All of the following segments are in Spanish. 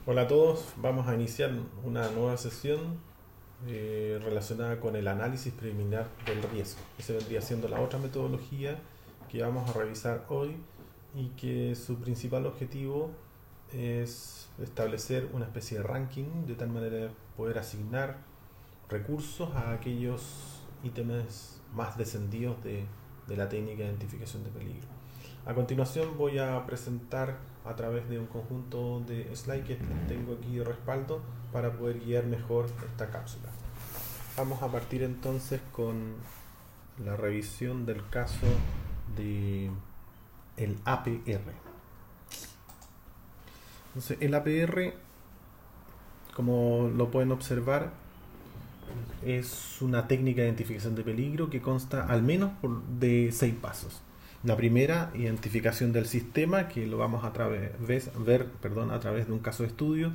Hola a todos, vamos a iniciar una nueva sesión relacionada con el análisis preliminar del riesgo. Esa vendría siendo la otra metodología que vamos a revisar hoy y que su principal objetivo es establecer una especie de ranking de tal manera de poder asignar recursos a aquellos ítems más descendidos de la técnica de identificación de peligro. A continuación voy a presentar a través de un conjunto de slides que tengo aquí de respaldo para poder guiar mejor esta cápsula. Vamos a partir entonces con la revisión del caso de el APR. Entonces, el APR, como lo pueden observar, es una técnica de identificación de peligro que consta al menos de 6 pasos. La primera, identificación del sistema, que lo vamos a ver a través de un caso de estudio.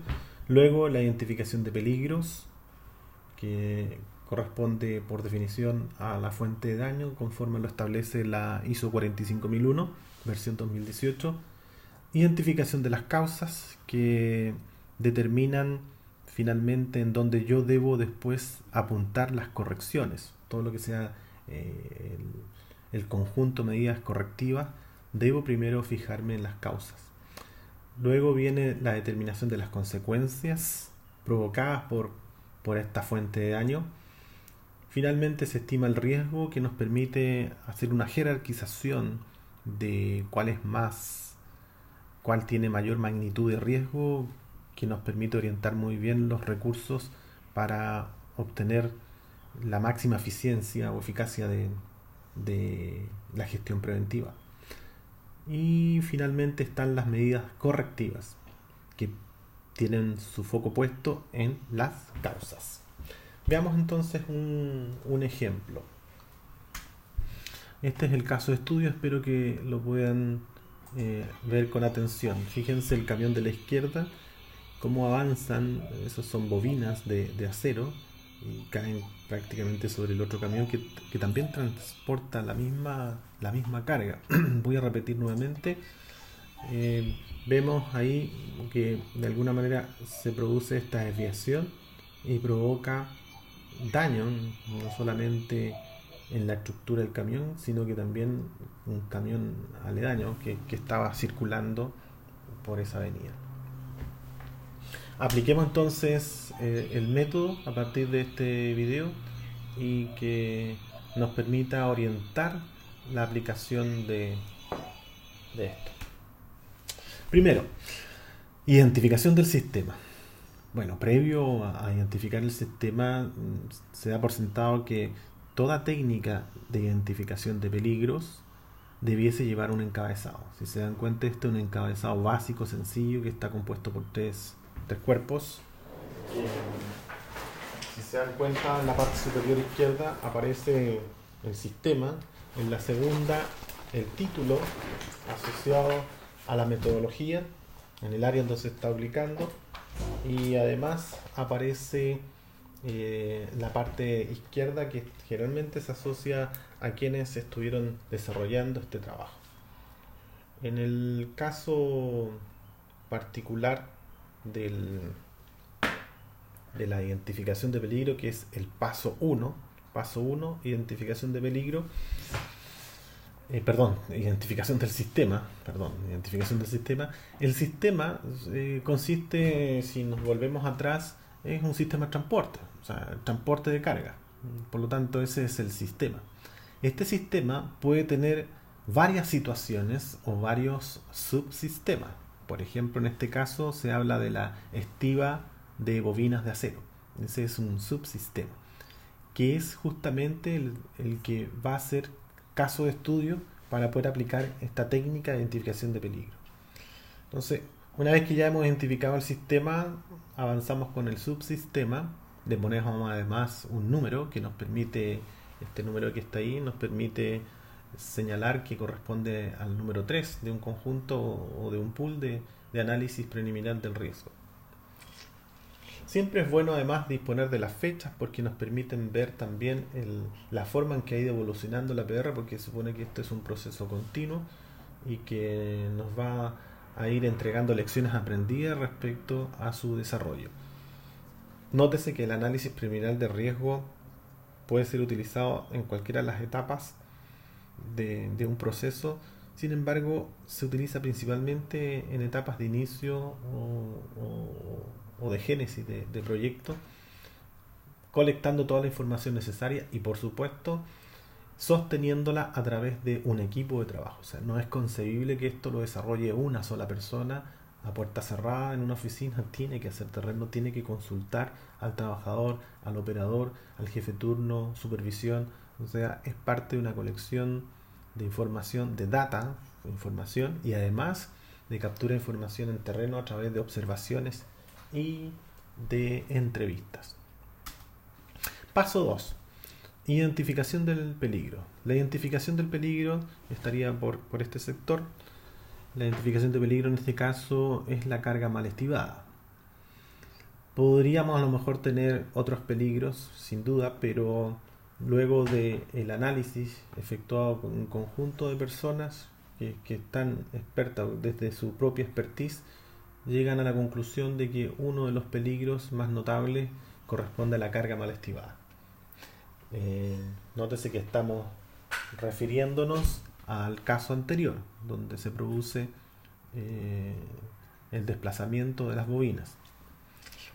Luego, la identificación de peligros, que corresponde por definición a la fuente de daño, conforme lo establece la ISO 45001, versión 2018. Identificación de las causas, que determinan finalmente en donde yo debo después apuntar las correcciones. Todo lo que sea el conjunto de medidas correctivas, debo primero fijarme en las causas. Luego viene la determinación de las consecuencias provocadas por esta fuente de daño. Finalmente se estima el riesgo, que nos permite hacer una jerarquización de cuál tiene mayor magnitud de riesgo, que nos permite orientar muy bien los recursos para obtener la máxima eficiencia o eficacia de la gestión preventiva. Y finalmente están las medidas correctivas, que tienen su foco puesto en las causas. Veamos entonces un ejemplo. Este es el caso de estudio, espero que lo puedan ver con atención. Fíjense el camión de la izquierda, cómo avanzan. Esos son bobinas de acero y caen prácticamente sobre el otro camión que también transporta la misma carga. Voy a repetir nuevamente. Vemos ahí que de alguna manera se produce esta desviación y provoca daño, no solamente en la estructura del camión, sino que también un camión aledaño que estaba circulando por esa avenida. Apliquemos entonces el método a partir de este video y que nos permita orientar la aplicación de esto. Primero, identificación del sistema. Bueno, previo a identificar el sistema, se da por sentado que toda técnica de identificación de peligros debiese llevar un encabezado. Si se dan cuenta, este es un encabezado básico, sencillo, que está compuesto por tres cuerpos. Si se dan cuenta, en la parte superior izquierda aparece el sistema, en la segunda el título asociado a la metodología, en el área donde se está aplicando, y además aparece la parte izquierda, que generalmente se asocia a quienes estuvieron desarrollando este trabajo. En el caso particular del, de la identificación de peligro, que es el paso 1, identificación de peligro, identificación del sistema. El sistema consiste, si nos volvemos atrás, es un sistema de transporte, o sea, transporte de carga. Por lo tanto, ese es el sistema. Este sistema puede tener varias situaciones o varios subsistemas. Por ejemplo, en este caso se habla de la estiba de bobinas de acero. Ese es un subsistema, que es justamente el que va a ser caso de estudio para poder aplicar esta técnica de identificación de peligro. Entonces, una vez que ya hemos identificado el sistema, avanzamos con el subsistema. Le ponemos además un número que nos permite, este número que está ahí, nos permite señalar que corresponde al número 3 de un conjunto o de un pool de análisis preliminar del riesgo. Siempre es bueno además disponer de las fechas, porque nos permiten ver también la forma en que ha ido evolucionando la PR, porque se supone que este es un proceso continuo y que nos va a ir entregando lecciones aprendidas respecto a su desarrollo. Nótese que el análisis preliminar de riesgo puede ser utilizado en cualquiera de las etapas de un proceso. Sin embargo, se utiliza principalmente en etapas de inicio o de génesis de proyecto, colectando toda la información necesaria y, por supuesto, sosteniéndola a través de un equipo de trabajo. O sea, no es concebible que esto lo desarrolle una sola persona a puerta cerrada en una oficina. Tiene que hacer terreno, tiene que consultar al trabajador, al operador, al jefe turno, supervisión. O sea, es parte de una colección de información, de data, información, y además de captura de información en terreno a través de observaciones y de entrevistas. Paso 2. Identificación del peligro. La identificación del peligro estaría por este sector. La identificación de peligro en este caso es la carga mal estimada. Podríamos a lo mejor tener otros peligros, sin duda, pero luego del análisis efectuado con un conjunto de personas que están expertas desde su propia expertise, llegan a la conclusión de que uno de los peligros más notables corresponde a la carga mal estimada. Nótese que estamos refiriéndonos al caso anterior, donde se produce el desplazamiento de las bobinas.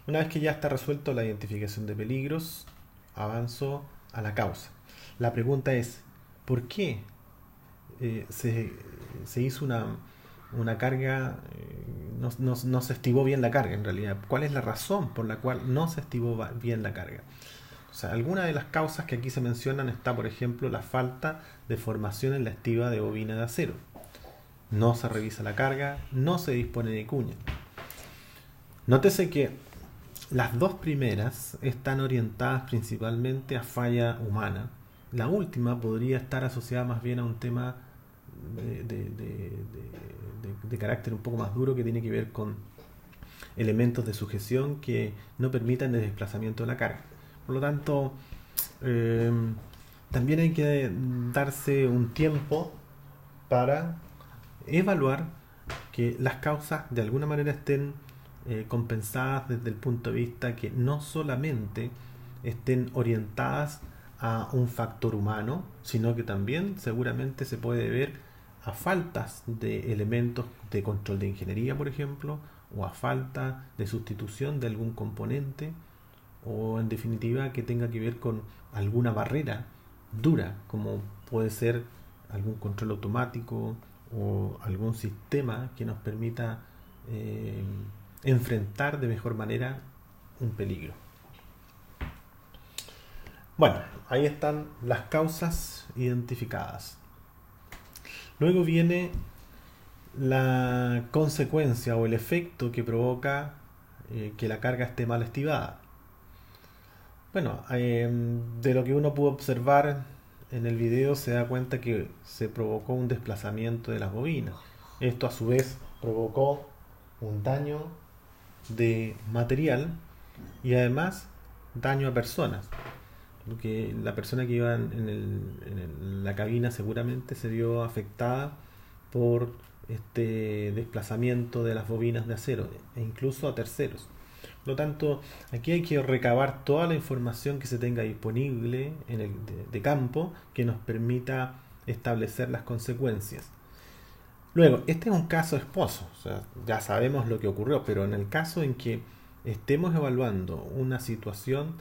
Una vez que ya está resuelto la identificación de peligros, avanzo a la causa. La pregunta es, ¿por qué se hizo una carga, no se estimó bien la carga en realidad? ¿Cuál es la razón por la cual no se estimó bien la carga? O sea, alguna de las causas que aquí se mencionan está, por ejemplo, la falta de formación en la estiba de bobina de acero. No se revisa la carga, no se dispone de cuña. Nótese que las dos primeras están orientadas principalmente a falla humana. La última podría estar asociada más bien a un tema de carácter un poco más duro, que tiene que ver con elementos de sujeción que no permitan el desplazamiento de la carga. Por lo tanto, también hay que darse un tiempo para evaluar que las causas de alguna manera estén compensadas desde el punto de vista que no solamente estén orientadas a un factor humano, sino que también seguramente se puede ver a faltas de elementos de control de ingeniería, por ejemplo, o a falta de sustitución de algún componente, o en definitiva que tenga que ver con alguna barrera dura, como puede ser algún control automático o algún sistema que nos permita enfrentar de mejor manera un peligro. Bueno, ahí están las causas identificadas. Luego viene la consecuencia o el efecto que provoca que la carga esté mal estimada. Bueno, de lo que uno pudo observar en el video se da cuenta que se provocó un desplazamiento de las bobinas. Esto a su vez provocó un daño de material y además daño a personas. Porque la persona que iba en la cabina seguramente se vio afectada por este desplazamiento de las bobinas de acero e incluso a terceros. Por lo tanto, aquí hay que recabar toda la información que se tenga disponible de campo que nos permita establecer las consecuencias. Luego, este es un caso esposo, o sea, ya sabemos lo que ocurrió, pero en el caso en que estemos evaluando una situación,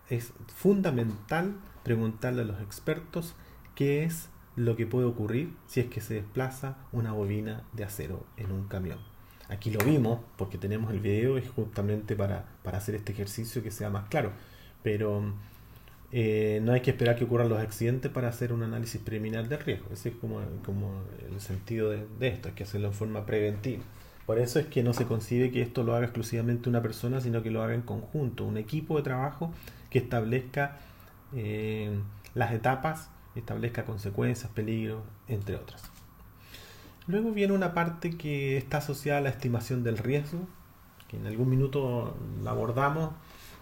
es fundamental preguntarle a los expertos qué es lo que puede ocurrir si es que se desplaza una bobina de acero en un camión. Aquí lo vimos porque tenemos el video, es justamente para hacer este ejercicio que sea más claro, pero no hay que esperar que ocurran los accidentes para hacer un análisis preliminar de riesgo. Ese es como el sentido de esto, hay que hacerlo en forma preventiva. Por eso es que no se concibe que esto lo haga exclusivamente una persona, sino que lo haga en conjunto, un equipo de trabajo que establezca las etapas, establezca consecuencias, peligros, entre otras. Luego viene una parte que está asociada a la estimación del riesgo, que en algún minuto la abordamos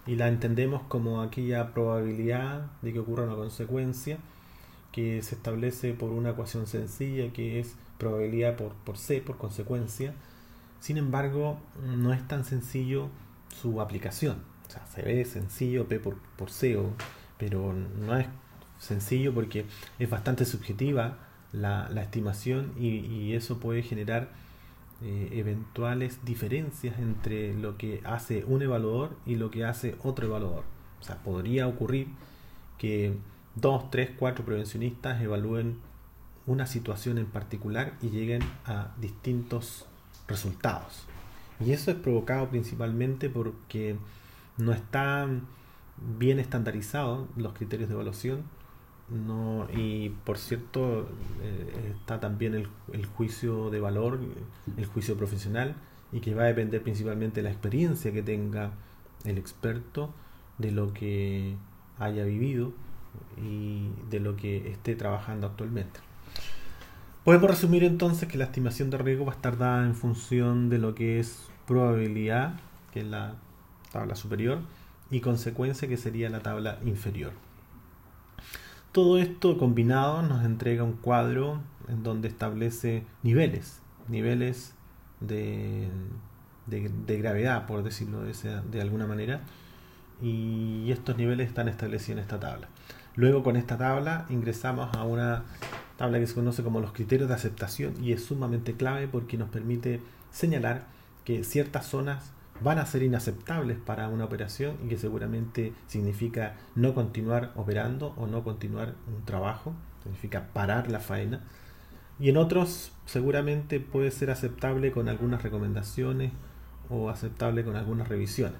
y la entendemos como aquella probabilidad de que ocurra una consecuencia que se establece por una ecuación sencilla que es probabilidad por C, por consecuencia, Sin embargo, no es tan sencillo su aplicación. O sea, se ve sencillo P por SEO, pero no es sencillo porque es bastante subjetiva la estimación y eso puede generar eventuales diferencias entre lo que hace un evaluador y lo que hace otro evaluador. O sea, podría ocurrir que 2, 3, 4 prevencionistas evalúen una situación en particular y lleguen a distintos resultados. Y eso es provocado principalmente porque no están bien estandarizados los criterios de evaluación. No, y por cierto, está también el juicio de valor, el juicio profesional, y que va a depender principalmente de la experiencia que tenga el experto, de lo que haya vivido y de lo que esté trabajando actualmente. Podemos resumir entonces que la estimación de riesgo va a estar dada en función de lo que es probabilidad, que es la tabla superior, y consecuencia, que sería la tabla inferior. Todo esto combinado nos entrega un cuadro en donde establece niveles de gravedad, por decirlo de alguna manera, y estos niveles están establecidos en esta tabla. Luego, con esta tabla ingresamos a una tabla que se conoce como los criterios de aceptación, y es sumamente clave porque nos permite señalar que ciertas zonas van a ser inaceptables para una operación y que seguramente significa no continuar operando o no continuar un trabajo, significa parar la faena, y en otros seguramente puede ser aceptable con algunas recomendaciones o aceptable con algunas revisiones.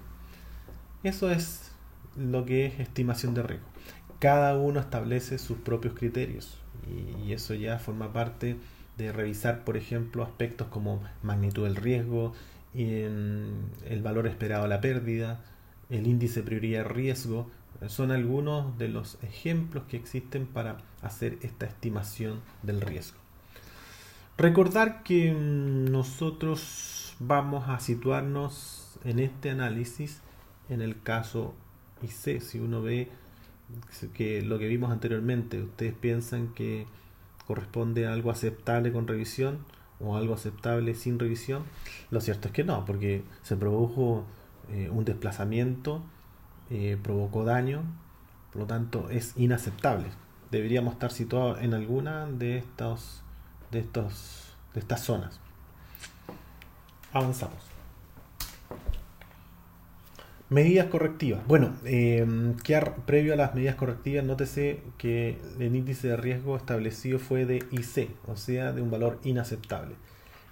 Eso es lo que es estimación de riesgo. Cada uno establece sus propios criterios y eso ya forma parte de revisar, por ejemplo, aspectos como magnitud del riesgo, el valor esperado a la pérdida, el índice de prioridad de riesgo. Son algunos de los ejemplos que existen para hacer esta estimación del riesgo. Recordar que nosotros vamos a situarnos en este análisis en el caso IC. Si uno ve que lo que vimos anteriormente, ustedes piensan que corresponde a algo aceptable con revisión o algo aceptable sin revisión, lo cierto es que no, porque se produjo un desplazamiento, provocó daño, por lo tanto es inaceptable. Deberíamos estar situados en alguna de estas zonas. Avanzamos. Medidas correctivas. Bueno, previo a las medidas correctivas, nótese que el índice de riesgo establecido fue de IC, o sea, de un valor inaceptable.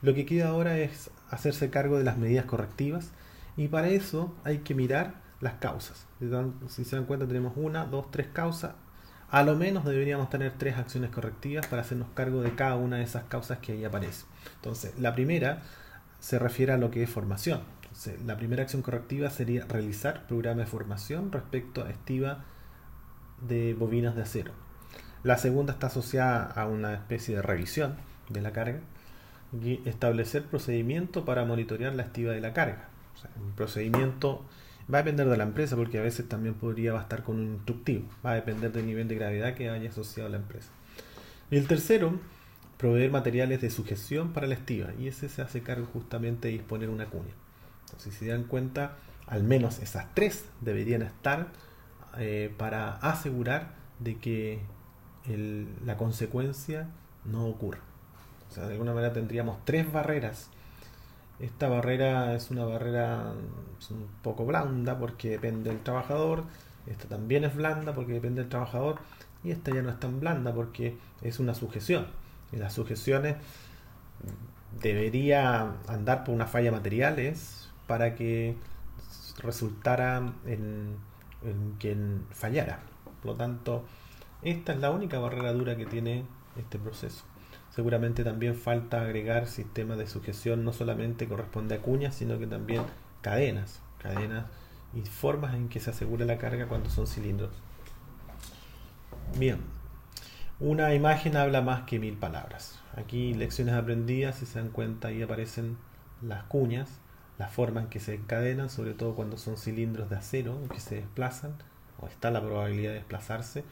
Lo que queda ahora es hacerse cargo de las medidas correctivas, y para eso hay que mirar las causas. Si se dan cuenta, tenemos 1, 2, 3 causas. A lo menos deberíamos tener 3 acciones correctivas para hacernos cargo de cada una de esas causas que ahí aparecen. Entonces, la primera se refiere a lo que es formación. Entonces, la primera acción correctiva sería realizar programa de formación respecto a estiva de bobinas de acero. La segunda está asociada a una especie de revisión de la carga y establecer procedimiento para monitorear la estiva de la carga. O sea, un procedimiento va a depender de la empresa, porque a veces también podría bastar con un instructivo. Va a depender del nivel de gravedad que haya asociado a la empresa. Y el tercero, proveer materiales de sujeción para la estiva, y ese se hace cargo justamente de disponer una cuña. Entonces, si se dan cuenta, al menos esas 3 deberían estar para asegurar de que la consecuencia no ocurra. O sea, de alguna manera tendríamos 3 barreras. Esta barrera es una barrera un poco blanda porque depende del trabajador. Esta también es blanda porque depende del trabajador. Y esta ya no es tan blanda porque es una sujeción. Y las sujeciones debería andar por una falla materiales para que resultara en que fallara. Por lo tanto, esta es la única barrera dura que tiene este proceso. Seguramente también falta agregar sistemas de sujeción, no solamente corresponde a cuñas, sino que también cadenas y formas en que se asegura la carga cuando son cilindros. Bien, una imagen habla más que 1000 palabras. Aquí lecciones aprendidas, si se dan cuenta, ahí aparecen las cuñas, la forma en que se encadenan, sobre todo cuando son cilindros de acero que se desplazan, o está la probabilidad de desplazarse,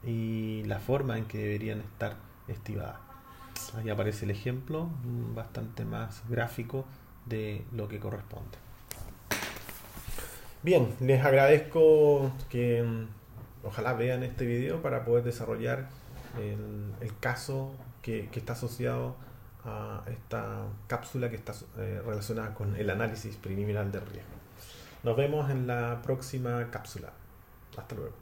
y la forma en que deberían estar estivadas. Ahí aparece el ejemplo, bastante más gráfico, de lo que corresponde. Bien, les agradezco que ojalá vean este video para poder desarrollar el caso que está asociado a esta cápsula que está relacionada con el análisis preliminar del riesgo. Nos vemos en la próxima cápsula. Hasta luego.